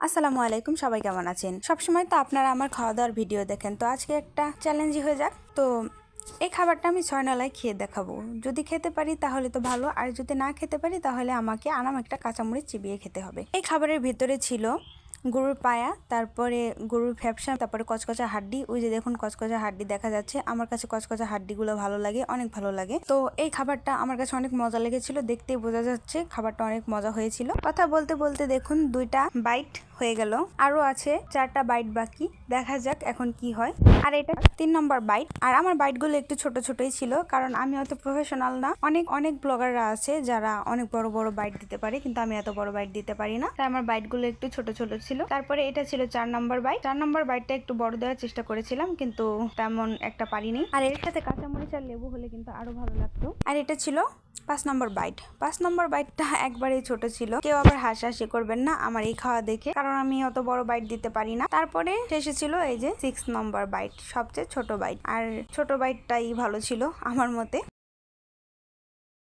আসসালামু আলাইকুম, সবাই কেমন আছেন? সবসময় তো আপনারা আমার খাওয়া দাওয়ার ভিডিও দেখেন, তো আজকে একটা চ্যালেঞ্জই হয়ে যাক। তো এই খাবারটা আমি 6 নালায় খেয়ে দেখাবো। যদি খেতে পারি তাহলে তো ভালো, আর যদি না খেতে পারি তাহলে আমাকে আরাম একটা কাঁচামরিচ চিবিয়ে খেতে হবে। এই খাবারের ভিতরে ছিল গরুর পায়া, তারপরে গরুর ফ্যাপসা, তারপরে কচকচা হাড্ডি। ওই যে দেখুন কচকচা হাড্ডি দেখা যাচ্ছে। আমার কাছে কচকচা হাড্ডিগুলো ভালো লাগে, অনেক ভালো লাগে। তো এই খাবারটা আমার কাছে অনেক মজা লেগেছিল, দেখতেই বোঝা যাচ্ছে খাবারটা অনেক মজা হয়েছিল। কথা বলতে বলতে দেখুন 2টা বাইট হয়ে গেল, আরো আছে 4টা বাইট বাকি, দেখা যাক এখন কি হয়। আর এটা 3 নম্বর বাইট। আর আমার বাইটগুলো একটু ছোট ছোটই ছিল, কারণ আমি অত প্রফেশনাল না। অনেক অনেক ব্লগাররা আছে যারা অনেক বড় বড় বাইট দিতে পারে, কিন্তু আমি এত বড় বাইট দিতে পারি না, তাই আমার বাইটগুলো একটু ছোট ছোট ছিল। তারপরে এটা ছিল 4 নম্বর বাইট। 4 নম্বর বাইটটা একটু বড় দেওয়ার চেষ্টা করেছিলাম, কিন্তু তেমন একটা পারিনি। আর এর সাথে কাঁচামরিচ আর লেবু হলে কিন্তু আরো ভালো লাগতো। আর এটা ছিল 5 নম্বর বাইট। 5 নম্বর বাইটটা একবারেই ছোট ছিল। কেউ আবার হাসাহাসি করবেন না আমার এই খাওয়া দেখে, কারণ আমি অত বড় বাইট দিতে পারি না। তারপরে শেষে ছিল এই যে 6 নম্বর বাইট, সবচেয়ে ছোট বাইট। আর ছোট বাইটটাই ভালো ছিল আমার মতে।